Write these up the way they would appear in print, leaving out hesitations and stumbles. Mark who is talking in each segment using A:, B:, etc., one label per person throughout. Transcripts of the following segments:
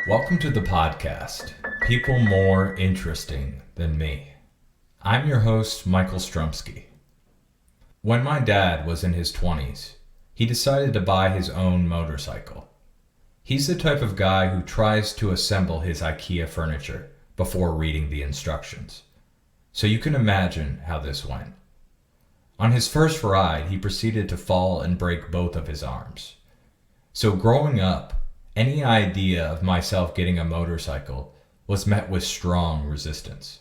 A: Welcome to the podcast, People More Interesting Than Me. I'm your host, Michael Strumsky. When my dad was in his 20s, he decided to buy his own motorcycle. He's the type of guy who tries to assemble his Ikea furniture before reading the instructions. So you can imagine how this went. On his first ride, he proceeded to fall and break both of his arms. So growing up, any idea of myself getting a motorcycle was met with strong resistance.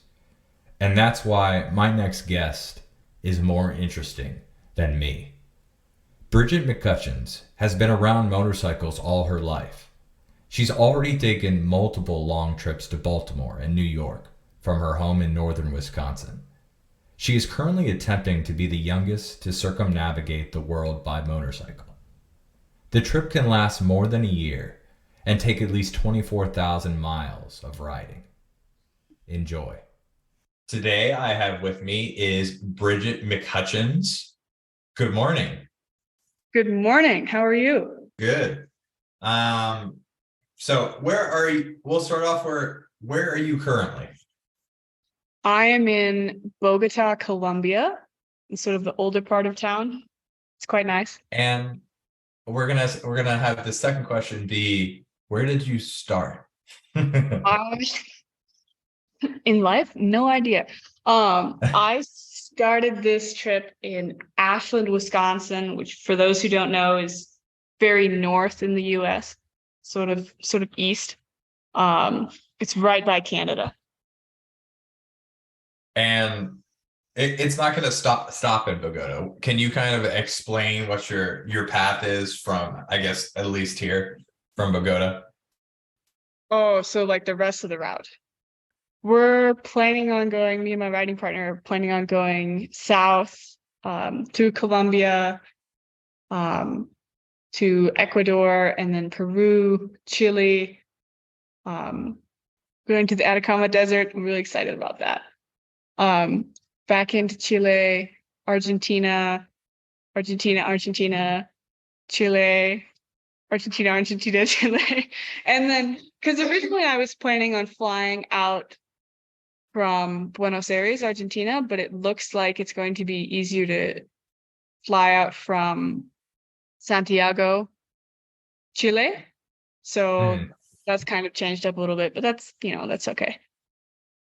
A: And that's why my next guest is more interesting than me. Bridget McCutchens has been around motorcycles all her life. She's already taken multiple long trips to Baltimore and New York from her home in northern Wisconsin. She is currently attempting to be the youngest to circumnavigate the world by motorcycle. The trip can last more than a year and take at least 24,000 miles of riding. Enjoy. Today I have with me is Bridget McCutchens. Good morning.
B: Good morning. How are you?
A: Good. So where are you? We'll start off where are you currently?
B: I am in Bogota, Colombia, in sort of the older part of town. It's quite nice.
A: And we're gonna have the second question be, where did you start?
B: I, in life, no idea. I started this trip in Ashland, Wisconsin, which for those who don't know is very north in the US, sort of east. It's right by Canada.
A: And it's not going to stop in Bogota. Can you kind of explain what your path is from, I guess, at least here from Bogota?
B: Oh, so like the rest of the route. We're planning on going, me and my riding partner are planning on going south through Colombia, to Ecuador, and then Peru, Chile, going to the Atacama Desert. I'm really excited about that. Back into Chile, Argentina, Chile, Argentina, Chile. And then, because originally I was planning on flying out from Buenos Aires, Argentina, but it looks like it's going to be easier to fly out from Santiago, Chile. So that's kind of changed up a little bit, but that's okay.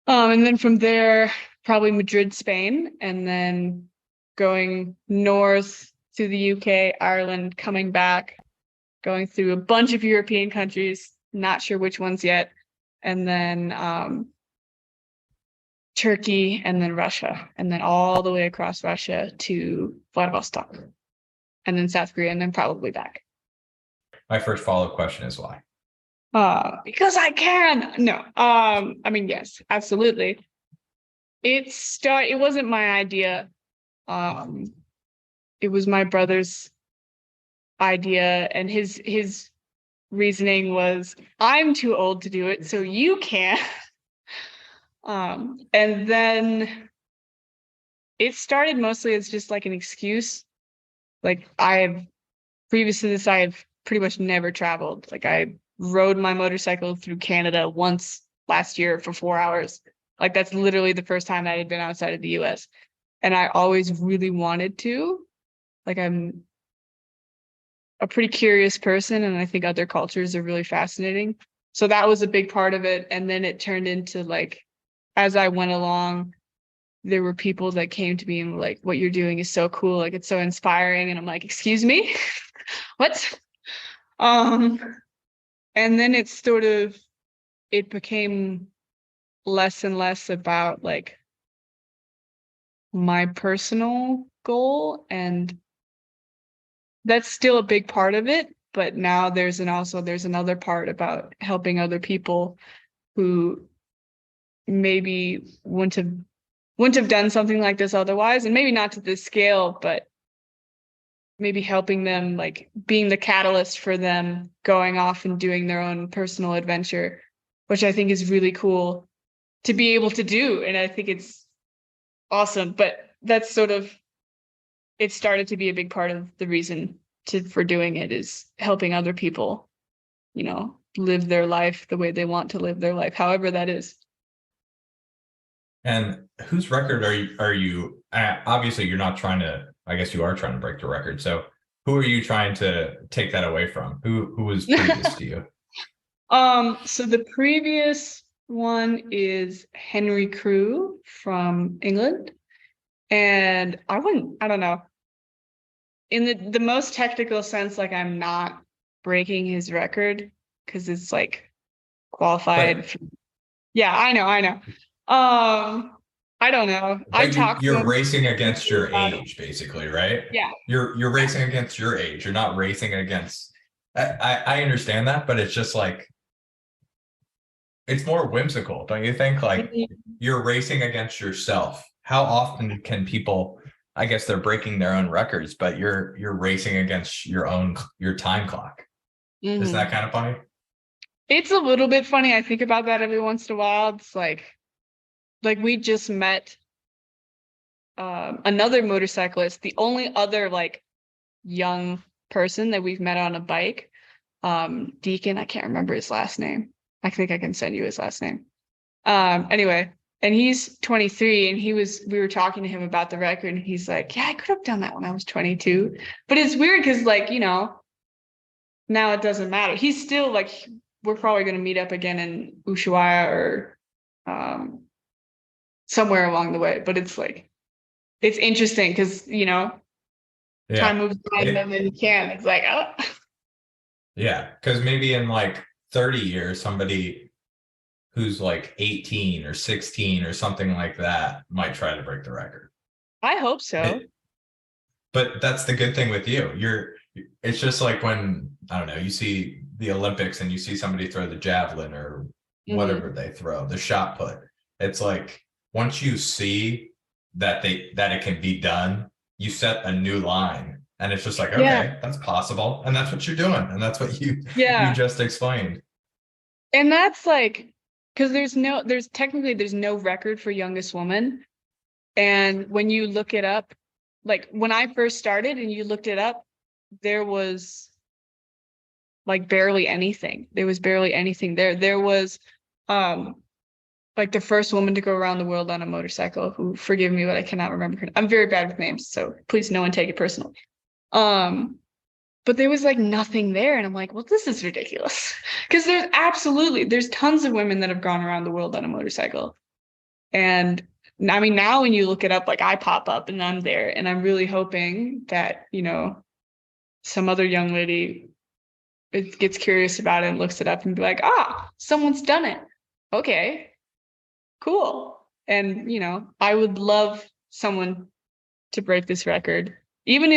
B: And then from there, probably Madrid, Spain, and then going north to the UK, Ireland, coming back, going through a bunch of European countries, not sure which ones yet, and then Turkey, and then Russia, and then all the way across Russia to Vladivostok, and then South Korea, and then probably back.
A: My first follow-up question is why?
B: Because I can. No. I mean, yes, absolutely. It wasn't my idea. It was my brother's idea, and his reasoning was, I'm too old to do it, so you can. And then it started mostly as just like an excuse. Like previous to this, I have pretty much never traveled. Like I rode my motorcycle through Canada once last year for 4 hours. Like that's literally the first time I had been outside of the US. And I always really wanted to. Like I'm a pretty curious person, and I think other cultures are really fascinating. So that was a big part of it. And then it turned into like, as I went along, there were people that came to me and were like, what you're doing is so cool. Like it's so inspiring. And I'm like, excuse me? What? And then it became less and less about like my personal goal, and that's still a big part of it, but now there's another part about helping other people who maybe wouldn't have done something like this otherwise, and maybe not to this scale, but maybe helping them, like being the catalyst for them going off and doing their own personal adventure, which I think is really cool to be able to do. And I think it's awesome, but that's it started to be a big part of the reason for doing it, is helping other people, live their life the way they want to live their life, however that is.
A: And whose record are you obviously you're not trying to, I guess you are trying to break the record. So who are you trying to take that away from? Who was previous to you?
B: So the previous one is Henry Crew from England. And I don't know. In the most technical sense, like I'm not breaking his record because it's like qualified. Yeah, I know. I don't know. I talked to
A: You're
B: him
A: racing against your age, basically, right?
B: Yeah.
A: You're racing against your age. You're not racing against. I understand that, but it's just like it's more whimsical, don't you think? Like you're racing against yourself. How often can people? I guess they're breaking their own records, but you're racing against your time clock. Isn't that kind of funny?
B: It's a little bit funny. I think about that every once in a while. It's like we just met another motorcyclist, the only other like young person that we've met on a bike, Deacon. I can't remember his last name. I think I can send you his last name. Anyway, and he's 23, and we were talking to him about the record, and he's like, yeah, I could have done that when I was 22. But it's weird because like, now it doesn't matter. He's still like, we're probably going to meet up again in Ushuaia or somewhere along the way. But it's like, it's interesting because, time moves by and then you can. It's like, oh.
A: Yeah, because maybe in like 30 years, somebody who's like 18 or 16 or something like that might try to break the record.
B: I hope so.
A: But that's the good thing with you. It's just like when, I don't know, you see the Olympics and you see somebody throw the javelin or whatever they throw, the shot put. It's like once you see that it can be done, you set a new line. And it's just like, okay, that's possible. And that's what you're doing. And that's what you just explained.
B: And that's like, because there's no record for youngest woman. And when you look it up, like when I first started and you looked it up, there was like barely anything. There was barely anything there. There was like the first woman to go around the world on a motorcycle, who, forgive me, but I cannot remember her. I'm very bad with names, so please no one take it personally. But there was like nothing there. And I'm like, well, this is ridiculous. Because there's tons of women that have gone around the world on a motorcycle. And I mean, now when you look it up, like I pop up and I'm there, and I'm really hoping that, some other young lady gets curious about it and looks it up and be like, someone's done it. Okay, cool. And, I would love someone to break this record. Even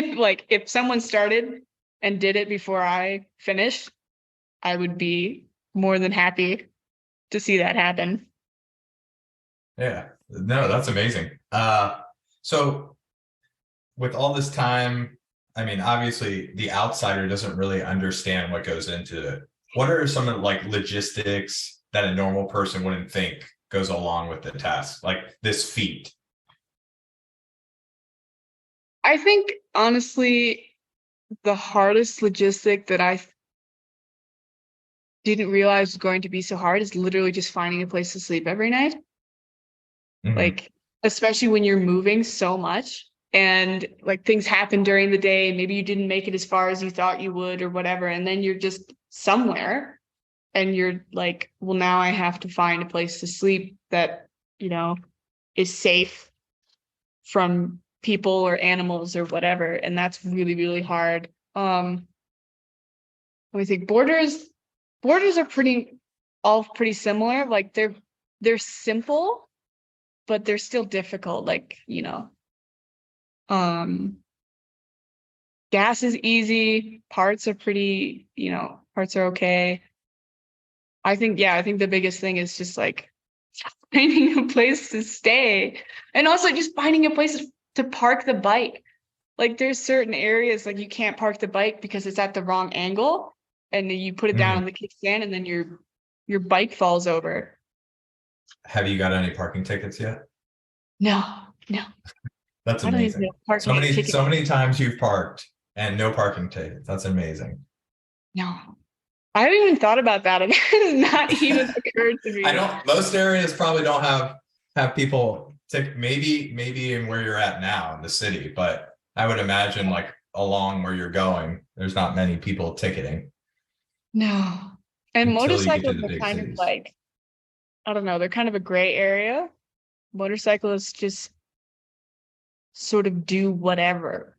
B: if someone started and did it before I finished, I would be more than happy to see that happen.
A: Yeah, no, that's amazing. So with all this time, I mean, obviously the outsider doesn't really understand what goes into it. What are some of like logistics that a normal person wouldn't think goes along with the task, like this feat?
B: I think honestly, the hardest logistic that I didn't realize was going to be so hard is literally just finding a place to sleep every night. Like, especially when you're moving so much and like things happen during the day, maybe you didn't make it as far as you thought you would or whatever, and then you're just somewhere and you're like, well, now I have to find a place to sleep that, is safe from people or animals or whatever. And that's really, really hard. Let me think. Borders are all pretty similar. Like they're simple, but they're still difficult. Like, gas is easy. Parts are parts are okay. I think the biggest thing is just like finding a place to stay, and also just finding a place to park the bike. Like there's certain areas like you can't park the bike because it's at the wrong angle, and then you put it down on the kickstand and then your bike falls over.
A: Have you got any parking tickets yet?
B: No.
A: That's amazing. So many times you've parked and no parking tickets. That's amazing.
B: No, I haven't even thought about that. It has not even occurred to me.
A: I don't. Most areas probably don't have people tick. Maybe in where you're at now in the city, but I would imagine like along where you're going, there's not many people ticketing
B: No. And
A: until you get to
B: motorcycles
A: the
B: are
A: big
B: kind of
A: cities.
B: like, I don't know, they're kind of a gray area. Motorcyclists just sort of do whatever,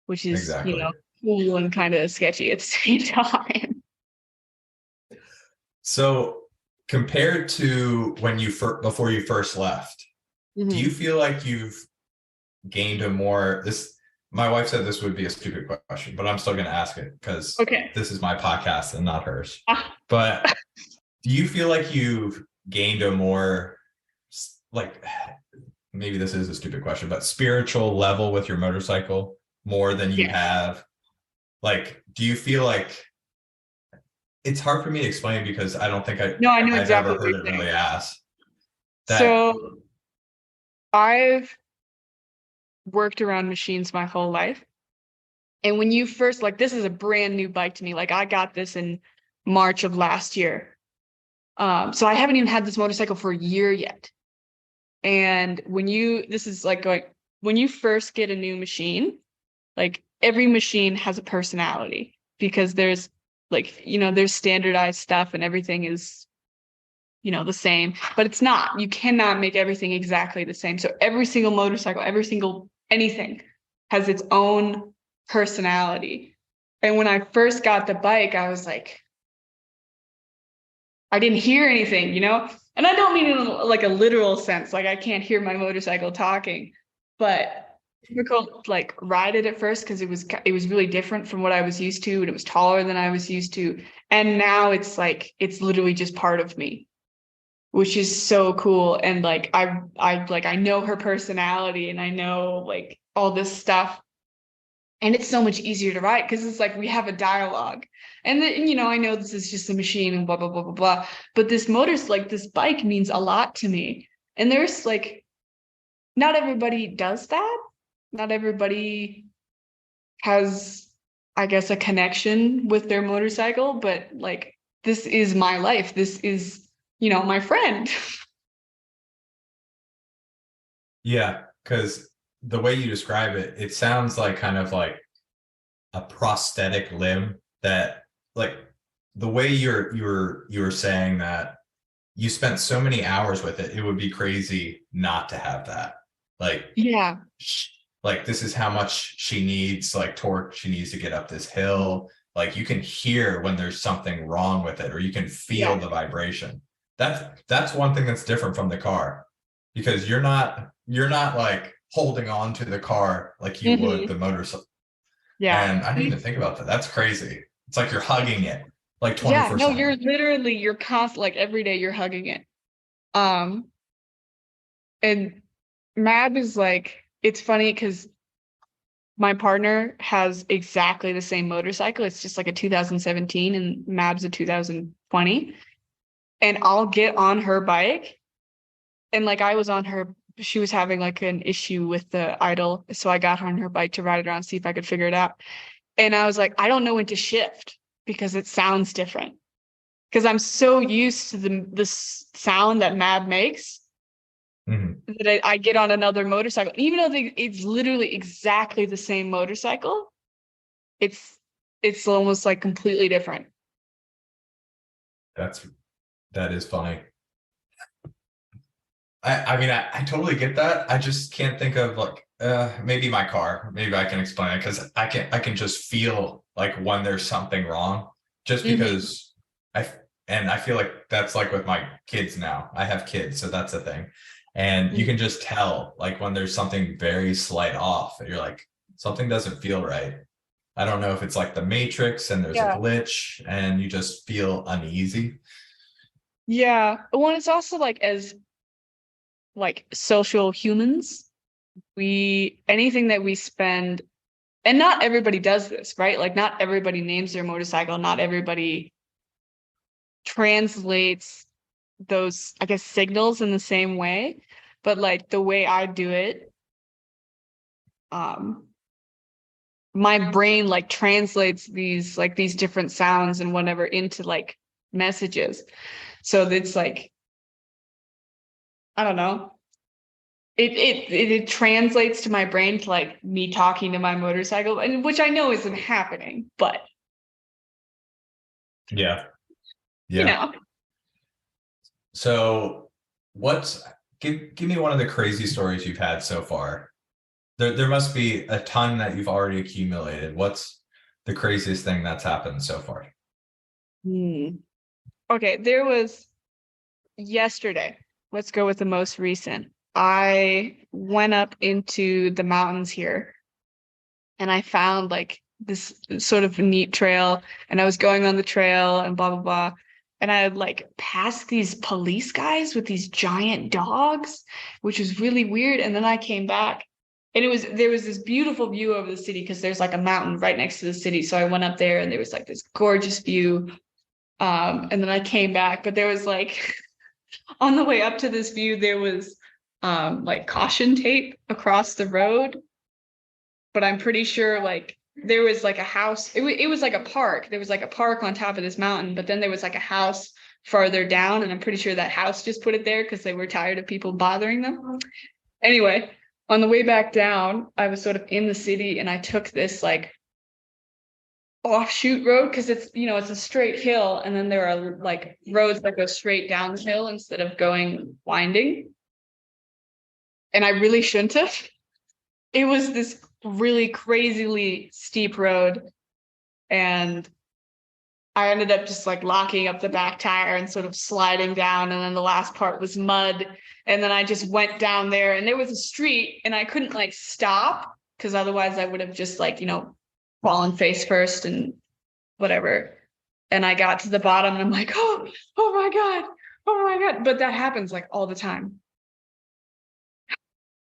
B: which is,
A: Exactly.
B: cool and kind of sketchy at the same time.
A: So compared to when before you first left, do you
B: Mhm.
A: feel like you've gained a more this? My wife said this would be a stupid question, but I'm still going to ask it because
B: Okay.
A: this is my podcast and not hers.
B: Ah,
A: But do you feel like you've gained a more like maybe this is a stupid question, but spiritual level with your motorcycle more than you
B: yes.
A: have? Like, do you feel like it's hard for me to explain because I don't think
B: No, I know
A: I've ever
B: exactly what
A: heard
B: you're
A: it
B: saying.
A: really asked that.
B: So I've worked around machines my whole life. And when you first, like, this is a brand new bike to me. Like, I got this in March of last year. So I haven't even had this motorcycle for a year yet. And this is like going, when you first get a new machine, like every machine has a personality because there's like, there's standardized stuff and everything is, the same, but it's not. You cannot make everything exactly the same. So every single motorcycle, every single anything has its own personality. And when I first got the bike, I was like, I didn't hear anything. And I don't mean in like a literal sense, like I can't hear my motorcycle talking, but difficult like ride it at first because it was really different from what I was used to, and it was taller than I was used to. And now it's like it's literally just part of me, which is so cool. And like I know her personality and I know like all this stuff. And it's so much easier to write because it's like we have a dialogue. And then, I know this is just a machine and blah, blah, blah, blah, blah. But this bike means a lot to me. And there's like, not everybody does that. Not everybody has, I guess, a connection with their motorcycle, but like, this is my life. This is, my friend.
A: Yeah, because the way you describe it, it sounds like kind of like a prosthetic limb that like the way you're saying that you spent so many hours with it, it would be crazy not to have that. Like
B: Yeah.
A: like this is how much she needs like torque she needs to get up this hill. Like you can hear when there's something wrong with it, or you can feel
B: Yeah.
A: the vibration. That's one thing that's different from the car, because you're not like holding on to the car like you would
B: Hmm.
A: the motorcycle.
B: Yeah.
A: And I didn't even think about that. That's crazy. It's like you're hugging it like
B: Yeah. No,
A: 24/7.
B: you're constant, like every day you're hugging it. Um, and Mab is like, it's funny because my partner has exactly the same motorcycle. It's just like a 2017 and Mab's a 2020. And I'll get on her bike and like I was on her, she was having like an issue with the idle. So I got her on her bike to ride it around, see if I could figure it out. And I was like, I don't know when to shift because it sounds different. Because I'm so used to the sound that Mab makes
A: Mhm.
B: that I get on another motorcycle, even though it's literally exactly the same motorcycle. It's it's almost like completely different.
A: That is funny. I mean, I totally get that. I just can't think of like maybe my car. Maybe I can explain it because I can just feel like when there's something wrong, just
B: Hmm.
A: because I and I feel like that's like with my kids now. I have kids, so that's a thing. And you can just tell like when there's something very slight off, and you're like, something doesn't feel right. I don't know if it's like the Matrix and there's a
B: Yeah.
A: glitch and you just feel uneasy.
B: Yeah. Well, it's also like as like social humans, we anything that we spend, and not everybody does this, right? Like not everybody names their motorcycle, not everybody translates those, I guess, signals in the same way. But like the way I do it, um, my brain like translates these different sounds and whatever into like messages. So it's like, I don't know. It translates to my brain to like me talking to my motorcycle, and which I know isn't happening, but
A: Yeah.
B: you
A: Yeah.
B: know.
A: So give me one of the crazy stories you've had so far. There must be a ton that you've already accumulated. What's the craziest thing that's happened so far?
B: Okay, there was yesterday. Let's go with the most recent. I went up into the mountains here and I found like this sort of neat trail, and I was going on the trail and blah blah blah. And I had like passed these police guys with these giant dogs, which was really weird. And then I came back and there was this beautiful view over the city because there's like a mountain right next to the city. So I went up there and there was like this gorgeous view. And then I came back, but there was like on the way up to this view, there was like caution tape across the road. But I'm pretty sure like there was like a house. It was like a park. There was like a park on top of this mountain, but then there was like a house farther down, and I'm pretty sure that house just put it there because they were tired of people bothering them. Anyway, on the way back down, I was sort of in the city, and I took this like offshoot road because it's a straight hill, and then there are like roads that go straight down the hill instead of going winding. And I really shouldn't have. It was this really crazily steep road, and I ended up just like locking up the back tire and sort of sliding down, and then the last part was mud, and then I just went down there, and there was a street, and I couldn't like stop because otherwise I would have just like fallen face first and whatever. And I got to the bottom and I'm like, oh my god, oh my god. But that happens like all the time.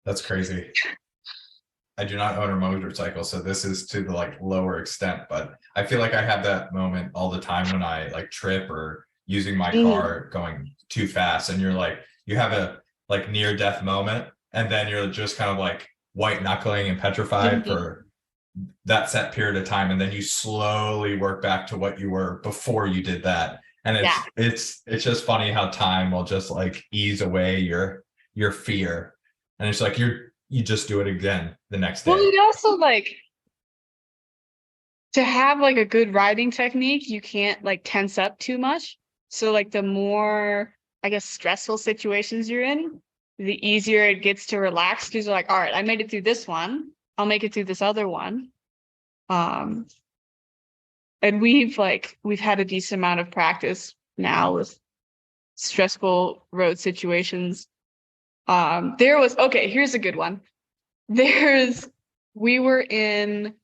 A: That's crazy. I do not own a motorcycle, so this is to the like lower extent, but I feel like I have that moment all the time when I like trip or using my car going too fast, and you're like, you have a like near death moment, and then you're just kind of like white knuckling and petrified for that set period of time, and then you slowly work back to what you were before you did that. And it's just funny how time will just like ease away your fear, and it's like you just do it again the next day.
B: Well, it also like to have like a good riding technique, you can't like tense up too much. So like the more, I guess, stressful situations you're in, the easier it gets to relax because you're like, all right, I made it through this one. I'll make it through this other one. And we've had a decent amount of practice now with stressful road situations. Here's a good one. We were in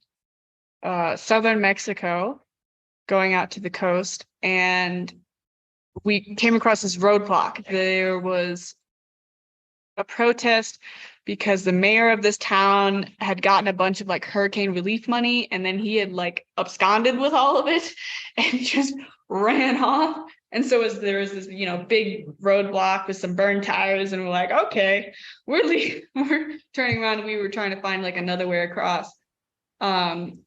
B: southern Mexico going out to the coast, and we came across this roadblock. There was a protest because the mayor of this town had gotten a bunch of like hurricane relief money, and then he had like absconded with all of it and just ran off. And so there was this, big roadblock with some burned tires, and we're like, okay, we're turning around, and we were trying to find like another way across. And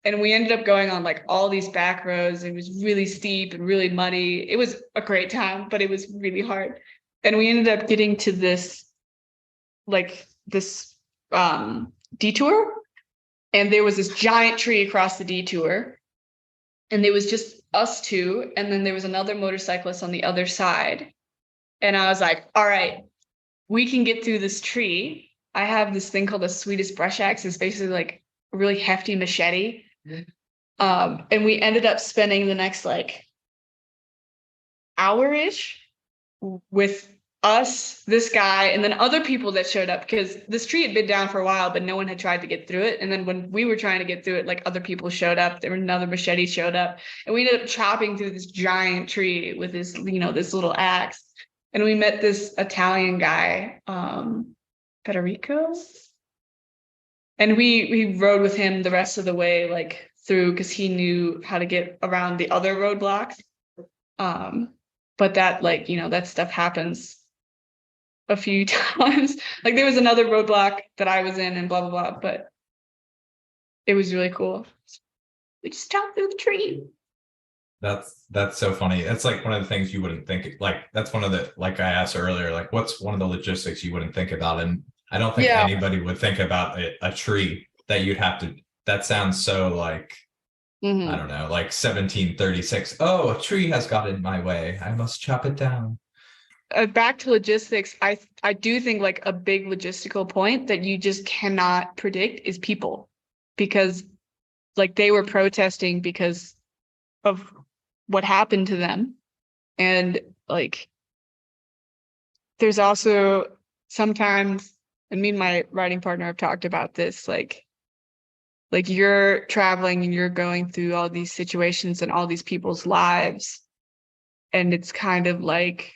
B: we ended up going on like all these back roads. It was really steep and really muddy. It was a great time, but it was really hard. And we ended up getting to this detour, and there was this giant tree across the detour, and there was just us two, and then there was another motorcyclist on the other side. And I was like, all right, we can get through this tree. I have this thing called a Swedish brush axe. It's basically like a really hefty machete. And we ended up spending the next like hour-ish with us, this guy, and then other people that showed up, because this tree had been down for a while, but no one had tried to get through it. And then when we were trying to get through it, like other people showed up. There were another machete showed up, and we ended up chopping through this giant tree with this, this little axe. And we met this Italian guy, Federico, and we rode with him the rest of the way, like through, because he knew how to get around the other roadblocks. But that that stuff happens a few times. Like there was another roadblock that I was in and blah blah blah, but It was really cool. We just chopped through the tree.
A: That's so funny. That's like one of the things you wouldn't think, like that's one of the, like I asked earlier, like what's one of the logistics you wouldn't think about? And I don't think
B: Yeah.
A: anybody would think about a tree that you'd have to, that sounds so like, I don't know, like 1736. Oh, a tree has got in my way. I must chop it down.
B: Back to logistics, I do think like a big logistical point that you just cannot predict is people, because like they were protesting because of what happened to them. And like there's also sometimes, and me and my writing partner have talked about this, like you're traveling and you're going through all these situations and all these people's lives, and it's kind of like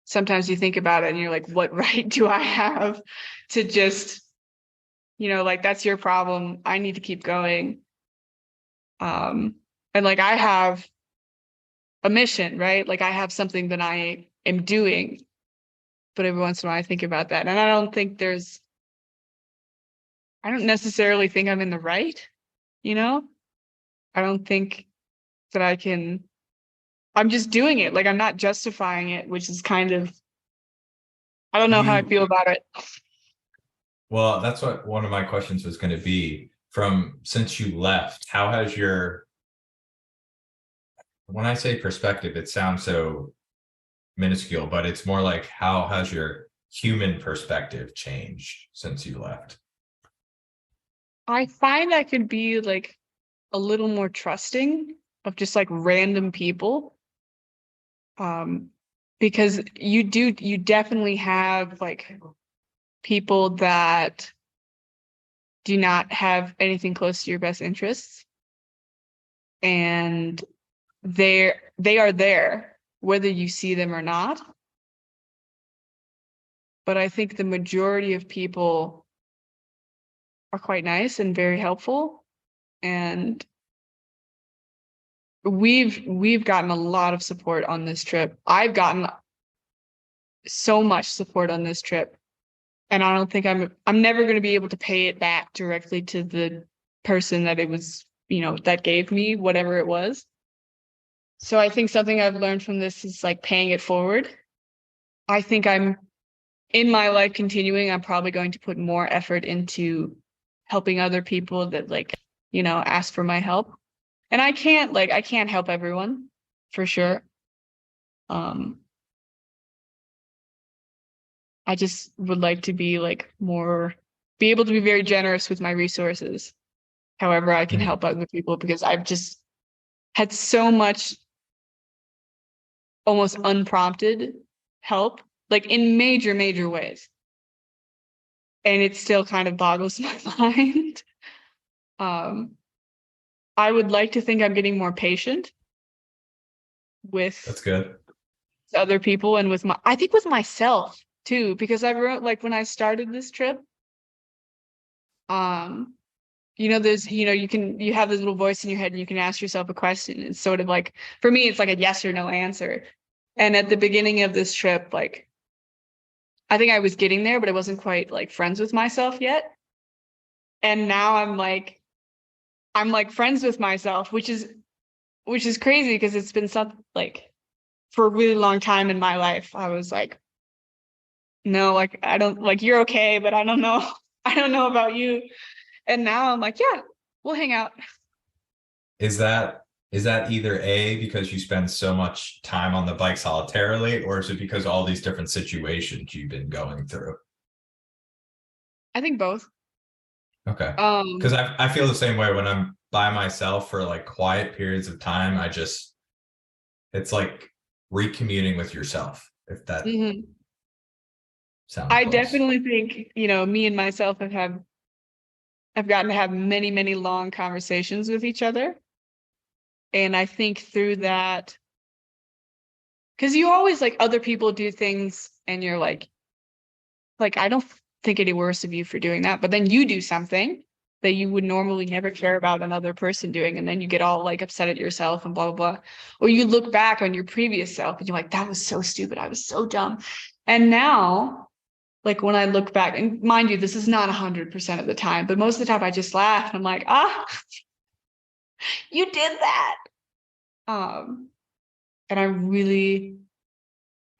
B: sometimes you think about it and you're like, what right do I have to just, like that's your problem. I need to keep going. And like I have a mission, right? Like I have something that I am doing. But every once in a while I think about that. And I don't necessarily think I'm in the right, I don't think that I'm just doing it. Like I'm not justifying it, which is kind of, I don't know how I feel about it.
A: Well, that's what one of my questions was going to be. From since you left, how has when I say perspective, it sounds so minuscule, but it's more like how has your human perspective changed since you left?
B: I find I could be like a little more trusting of just like random people. Because you definitely have like people that do not have anything close to your best interests. And they are there, whether you see them or not. But I think the majority of people are quite nice and very helpful. And we've gotten a lot of support on this trip. I've gotten so much support on this trip. And I don't think I'm never going to be able to pay it back directly to the person that it was, that gave me whatever it was. So I think something I've learned from this is like paying it forward. I think I'm in my life continuing, I'm probably going to put more effort into helping other people that like, ask for my help. And I can't help everyone for sure. I just would like to be like be able to be very generous with my resources. However, I can help other people, because I've just had so much almost unprompted help, like in major, major ways. And it still kind of boggles my mind. I would like to think I'm getting more patient with
A: That's good.
B: other people and I think with myself too, because I wrote like when I started this trip, there's, you have this little voice in your head and you can ask yourself a question. It's sort of like, for me, it's like a yes or no answer. And at the beginning of this trip, like, I think I was getting there, but I wasn't quite like friends with myself yet. And now I'm like friends with myself, which is crazy, because it's been something like for a really long time in my life. I was like, no, like, I don't, like, you're okay, but I don't know. I don't know about you. And now I'm like, yeah, we'll hang out.
A: Is that either A, because you spend so much time on the bike solitarily, or is it because all these different situations you've been going through?
B: I think both.
A: Okay. Because I feel the same way when I'm by myself for like quiet periods of time. It's like recommuning with yourself, if that sounds
B: I
A: close.
B: definitely think, me and myself have gotten to have many, many long conversations with each other. And I think through that, because you always like other people do things and you're like, I don't think any worse of you for doing that. But then you do something that you would normally never care about another person doing. And then you get all like upset at yourself and blah, blah, blah. Or you look back on your previous self and you're like, that was so stupid. I was so dumb. And now like when I look back, and mind you, this is not 100% of the time, but most of the time I just laugh and I'm like, you did that. And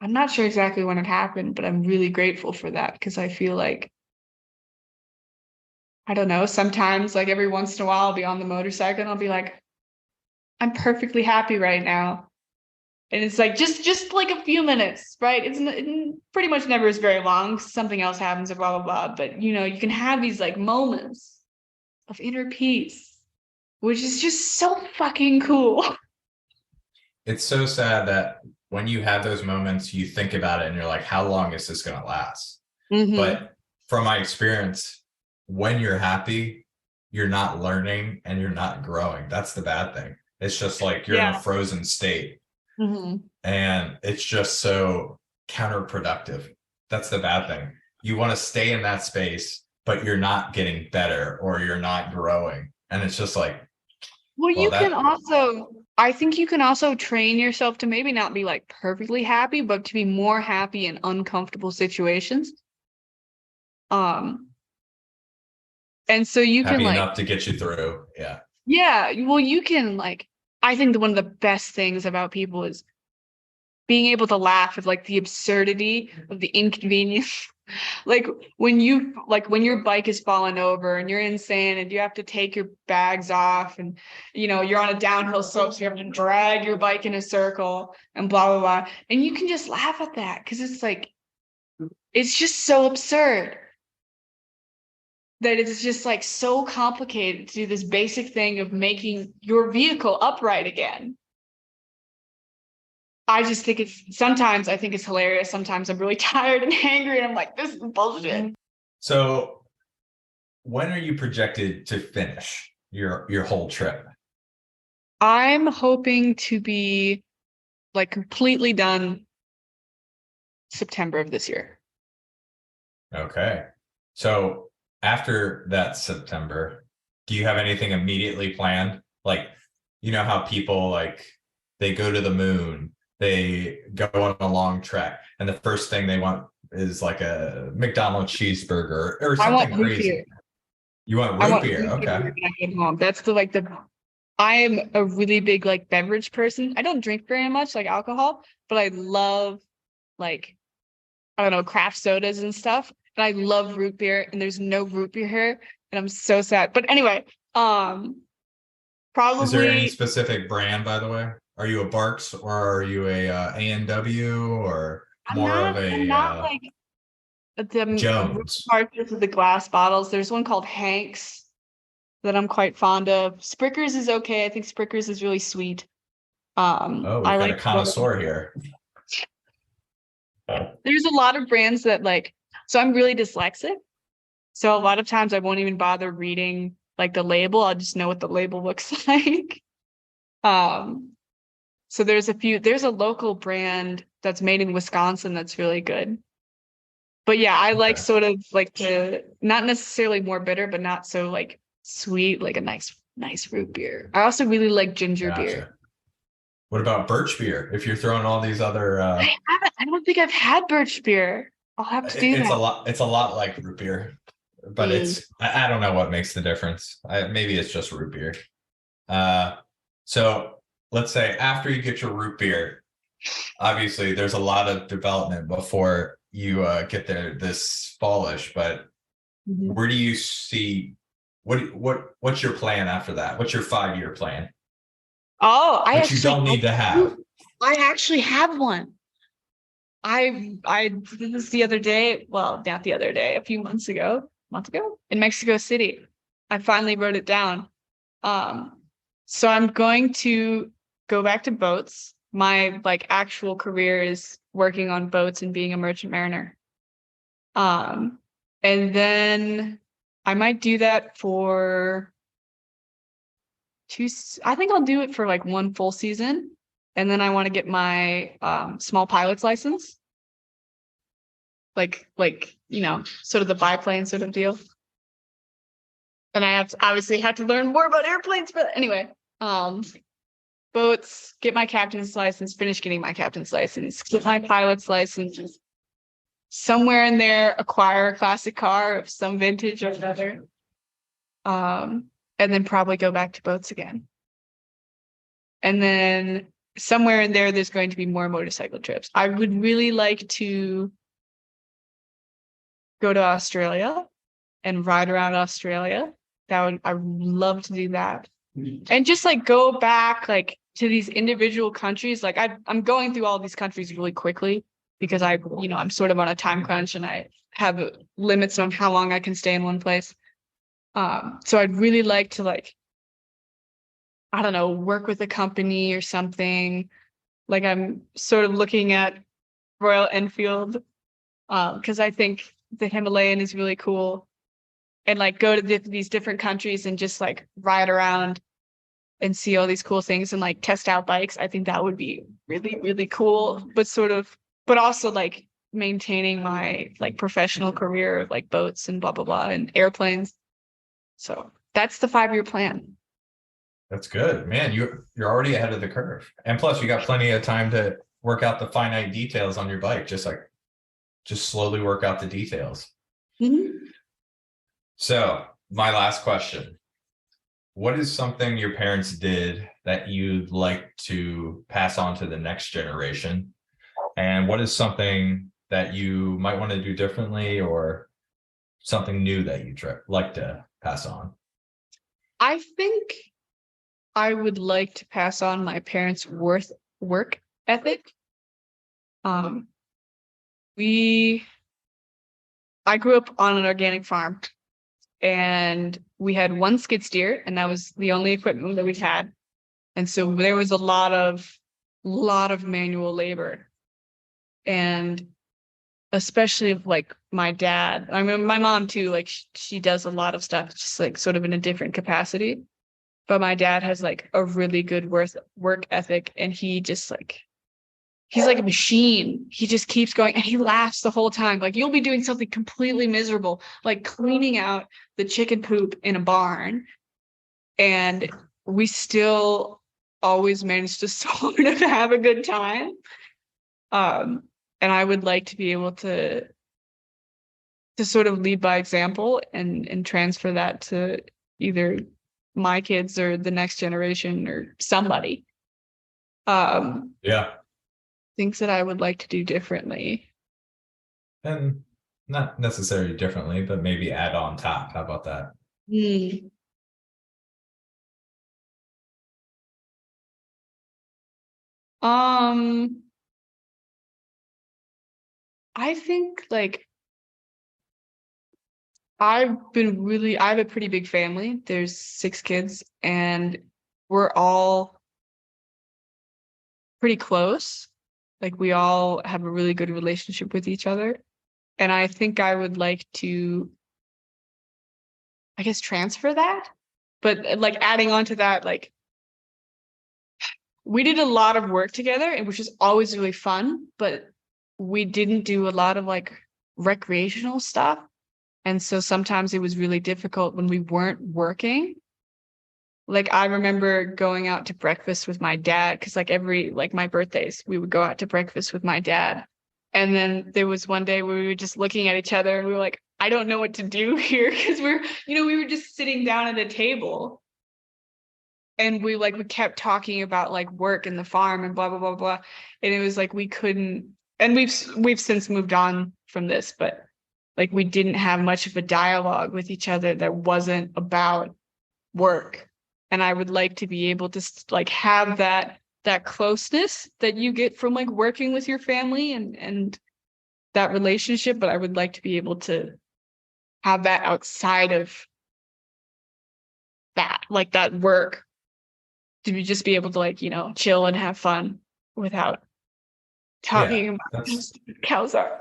B: I'm not sure exactly when it happened, but I'm really grateful for that because I feel like, I don't know, sometimes like every once in a while I'll be on the motorcycle and I'll be like, I'm perfectly happy right now. And it's like just like a few minutes, right? It pretty much never is very long. Something else happens, blah, blah, blah. But you can have these like moments of inner peace, which is just so fucking cool.
A: It's so sad that when you have those moments, you think about it and you're like, how long is this going to last?
B: Mm-hmm.
A: But from my experience, when you're happy, you're not learning and you're not growing. That's the bad thing. It's just like you're in a frozen state.
B: Mm-hmm.
A: And it's just so counterproductive. That's the bad thing. You want to stay in that space, but you're not getting better or you're not growing. And it's just like,
B: I think you can also train yourself to maybe not be like perfectly happy, but to be more happy in uncomfortable situations. And so you
A: happy
B: can like
A: enough to get you through. Yeah.
B: Yeah, well, you can like, I think one of the best things about people is being able to laugh at like the absurdity of the inconvenience. Like when your bike is falling over and you're insane and you have to take your bags off and you're on a downhill slope, so you have to drag your bike in a circle and blah blah blah. And you can just laugh at that because it's just so absurd that it's just like so complicated to do this basic thing of making your vehicle upright again. I just think sometimes I think it's hilarious. Sometimes I'm really tired and angry and I'm like, this is bullshit.
A: So when are you projected to finish your whole trip?
B: I'm hoping to be like completely done September of this year.
A: Okay. So after that September, do you have anything immediately planned? Like, you know how people like they go to the moon, they go on a long trek, and the first thing they want is like a McDonald's cheeseburger or something crazy. You want root beer? Okay.
B: When I get home. That's I am a really big like beverage person. I don't drink very much like alcohol, but I love like, I don't know, craft sodas and stuff. And I love root beer and there's no root beer here. And I'm so sad. But anyway, probably.
A: Is there any specific brand, by the way? Are you a Barks or are you a A&W or more of a
B: I'm not like the
A: Jones?
B: parts of the glass bottles. There's one called Hank's that I'm quite fond of. Sprickers is okay. I think Sprickers is really sweet.
A: Oh, we've got a connoisseur here.
B: There's a lot of brands that like, so I'm really dyslexic. So a lot of times I won't even bother reading like the label. I'll just know what the label looks like. So there's a local brand that's made in Wisconsin that's really good. But yeah, I like sort of like the not necessarily more bitter, but not so like sweet, like a nice root beer. I also really like ginger beer.
A: What about birch beer? If you're throwing all these other
B: I don't think I've had birch beer. I'll have to do that.
A: It's a lot like root beer, but I don't know what makes the difference. Maybe it's just root beer. So let's say after you get your root beer, obviously there's a lot of development before you get there this fallish, but where do you see what's your plan after that? What's your 5-year plan?
B: Oh,
A: you don't need to have.
B: I actually have one. I did this the other day. Well, not the other day, a month ago, in Mexico City. I finally wrote it down. So I'm going to go back to boats. My like actual career is working on boats and being a merchant mariner. And then I might do that for I think I'll do it for like 1 full season. And then I want to get my small pilot's license. Like, sort of the biplane sort of deal. And I obviously have to learn more about airplanes, but anyway, boats, get my captain's license, finish getting my captain's license, get my pilot's license, somewhere in there acquire a classic car of some vintage or another. And then probably go back to boats again. And then somewhere in there, there's going to be more motorcycle trips. I would really like to go to Australia and ride around Australia. I would love to do that. And just like go back like to these individual countries. Like I'm going through all these countries really quickly because I'm sort of on a time crunch and I have limits on how long I can stay in one place. So I'd really like to like, I don't know, work with a company or something. Like I'm sort of looking at Royal Enfield because I think the Himalayan is really cool. And like go to these different countries and just like ride around and see all these cool things and like test out bikes. I think that would be really, really cool, but also like maintaining my like professional career of like boats and blah, blah, blah, and airplanes. So that's the 5-year plan.
A: That's good, man. You're already ahead of the curve, and plus you got plenty of time to work out the finite details on your bike. Just slowly work out the details.
B: Mm-hmm.
A: So my last question: what is something your parents did that you'd like to pass on to the next generation, and what is something that you might want to do differently, or something new that you'd like to pass on?
B: I think I would like to pass on my parents' work ethic. I grew up on an organic farm and we had one skid steer and that was the only equipment that we had. And so there was a lot of manual labor. And especially like my dad, I mean, my mom too, like she does a lot of stuff, just like sort of in a different capacity. But my dad has like a really good work ethic and he's like a machine. He just keeps going and he laughs the whole time. Like you'll be doing something completely miserable, like cleaning out the chicken poop in a barn. And we still always manage to sort of have a good time. And I would like to be able to sort of lead by example and transfer that to either my kids or the next generation or somebody.
A: Yeah.
B: Things that I would like to do differently.
A: And not necessarily differently, but maybe add on top. How about that?
B: I think like I have a pretty big family. There's 6 kids and we're all pretty close. Like we all have a really good relationship with each other. And I think I would like to, I guess, transfer that. But like adding on to that, like we did a lot of work together, and which is always really fun, but we didn't do a lot of like recreational stuff. And so sometimes it was really difficult when we weren't working. Like I remember going out to breakfast with my dad because like my birthdays, we would go out to breakfast with my dad. And then there was one day where we were just looking at each other and we were like, I don't know what to do here because we were just sitting down at a table and we kept talking about like work and the farm and blah, blah, blah, blah. And it was like we couldn't, and we've since moved on from this, but like we didn't have much of a dialogue with each other that wasn't about work. And I would like to be able to like have that closeness that you get from like working with your family and that relationship, but I would like to be able to have that outside of that, like that work, to just be able to like, chill and have fun without talking about how stupid cows are.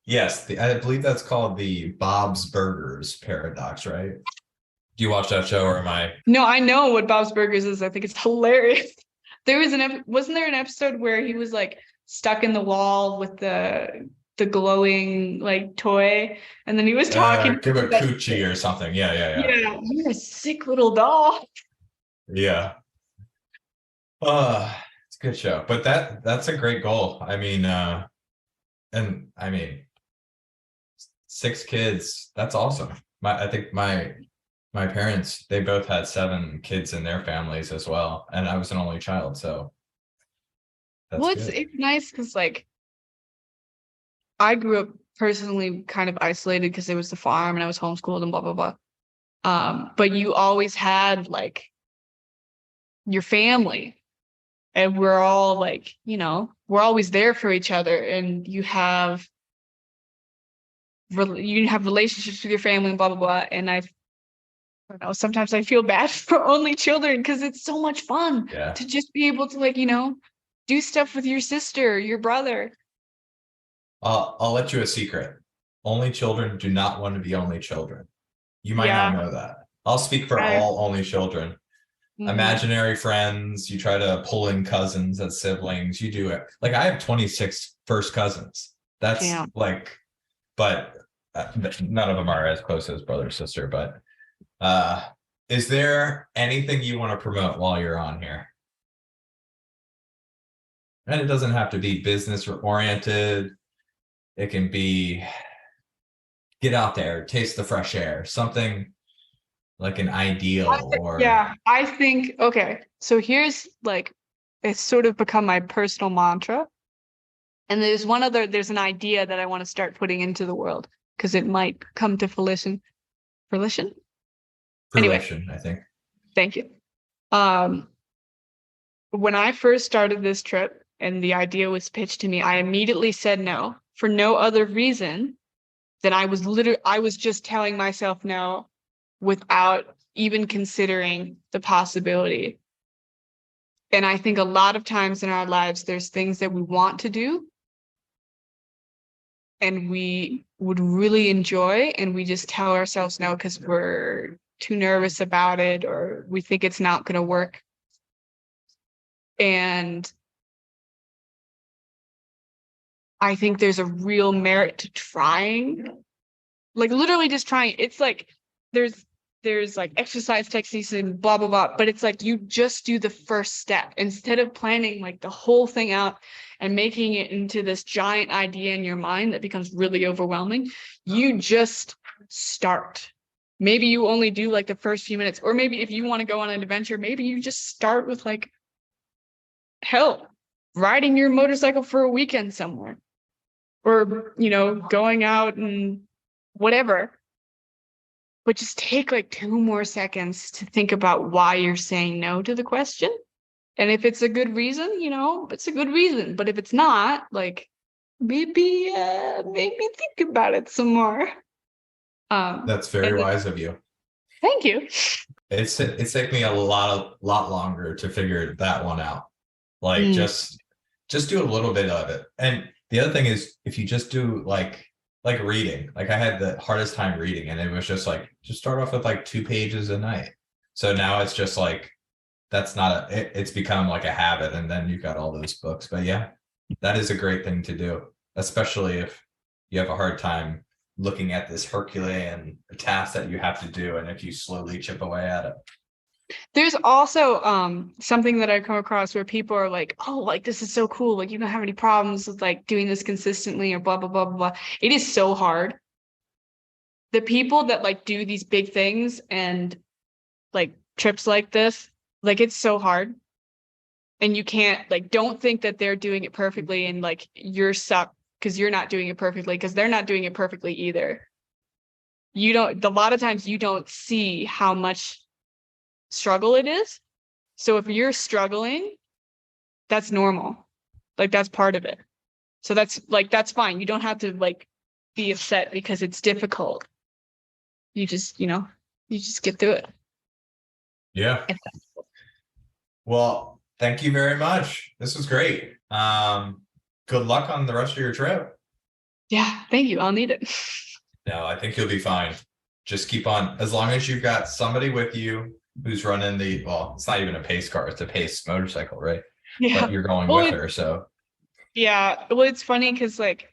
A: Yes, I believe that's called the Bob's Burgers paradox, right? Do you watch that show or am I?
B: No, I know what Bob's Burgers is. I think it's hilarious. There was wasn't there an episode where he was like stuck in the wall with the glowing like toy, and then he was talking
A: give a coochie or something. Yeah.
B: Yeah, you're a sick little doll.
A: Yeah. It's a good show, but that's a great goal. I mean, And I mean, 6 kids, that's awesome. I think my parents, they both had 7 kids in their families as well, and I was an only child, so that's
B: Well,
A: good.
B: it's nice because like I grew up personally kind of isolated because it was the farm and I was homeschooled and blah blah blah. But you always had like your family, and we're all like, we're always there for each other, and you have relationships with your family and blah blah blah. And I don't know, sometimes I feel bad for only children because it's so much fun
A: Yeah.
B: to just be able to like, do stuff with your sister, your brother.
A: I'll let you a secret. Only children do not want to be only children. You might not
B: Yeah.
A: know that. I'll speak for
B: I,
A: all only children.
B: mhm.
A: Imaginary friends, you try to pull in cousins as siblings, you do it. Like I have 26 first cousins. That's
B: Damn.
A: like, but none of them are as close as brother sister. But uh, is there anything you want to promote while you're on here? And it doesn't have to be business oriented. It can be get out there, taste the fresh air, something like an ideal or
B: Yeah, I think, okay. So here's like, it's sort of become my personal mantra. And there's an idea that I want to start putting into the world because it might come to fruition. Fruition? Anyway,
A: fruition, I think.
B: thank you. Um, when I first started this trip and the idea was pitched to me, I immediately said no for no other reason than I was just telling myself no without even considering the possibility. And I think a lot of times in our lives, there's things that we want to do and we would really enjoy, and we just tell ourselves no because we're too nervous about it or we think it's not going to work. And I think there's a real merit to trying, like literally just trying. It's like there's there's like exercise techniques and blah blah blah, but it's like you just do the first step instead of planning like the whole thing out and making it into this giant idea in your mind that becomes really overwhelming. You just start. Maybe you only do like the first few minutes, or maybe if you want to go on an adventure, maybe you just start with like hell, riding your motorcycle for a weekend somewhere, or going out and whatever. But just take like 2 more seconds to think about why you're saying no to the question. And if it's a good reason, it's a good reason. But if it's not, like maybe think about it some more.
A: That's very
B: And
A: wise of you.
B: thank you.
A: It's taken me a lot longer to figure that one out. Like
B: Mm,
A: just do a little bit of it. And the other thing is if you just do like reading, like I had the hardest time reading, and it was just like just start off with like 2 pages a night. So now it's just like that's not it's become like a habit, and then you've got all those books. But yeah, that is a great thing to do, especially if you have a hard time looking at this Herculean task that you have to do, and if you slowly chip away at it.
B: There's also something that I've come across where people are like, oh, like this is so cool. Like you don't have any problems with like doing this consistently or blah blah blah blah blah. It is so hard. The people that like do these big things and like trips like this, like it's so hard. And you can't like don't think that they're doing it perfectly and like you're suck because you're not doing it perfectly because they're not doing it perfectly either. You don't A lot of times you don't see how much struggle it is. So if you're struggling, that's normal. Like that's part of it. So that's fine. You don't have to like be upset because it's difficult. You just get through it.
A: Yeah. Well, thank you very much. This was great. Good luck on the rest of your trip.
B: Yeah, thank you. I'll need it.
A: No, I think you'll be fine. Just keep on, as long as you've got somebody with you who's running well, it's not even a pace car, it's a pace motorcycle, right? But
B: Yeah.
A: you're going
B: Well,
A: with her, so
B: yeah. Well, it's funny because like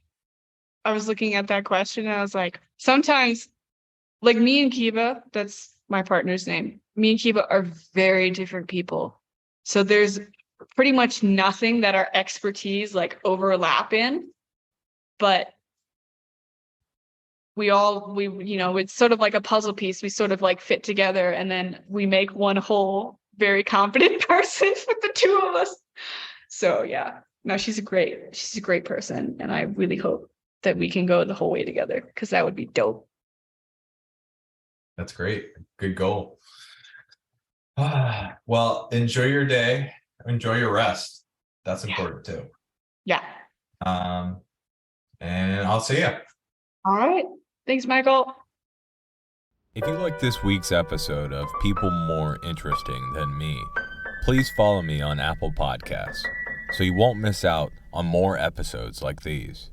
B: I was looking at that question and I was like, sometimes like me and Kiva, that's my partner's name. Me and Kiva are very different people. So there's pretty much nothing that our expertise like overlap in. but we it's sort of like a puzzle piece. We sort of like fit together, and then we make one whole, very confident person with the two of us. So yeah, no, she's a great person, and I really hope that we can go the whole way together, because that would be dope.
A: That's great. Good goal. Well, enjoy your day. Enjoy your rest. That's important too.
B: Yeah.
A: And I'll see you.
B: All right. Thanks, Michael.
A: If you like this week's episode of People More Interesting Than Me, please follow me on Apple Podcasts so you won't miss out on more episodes like these.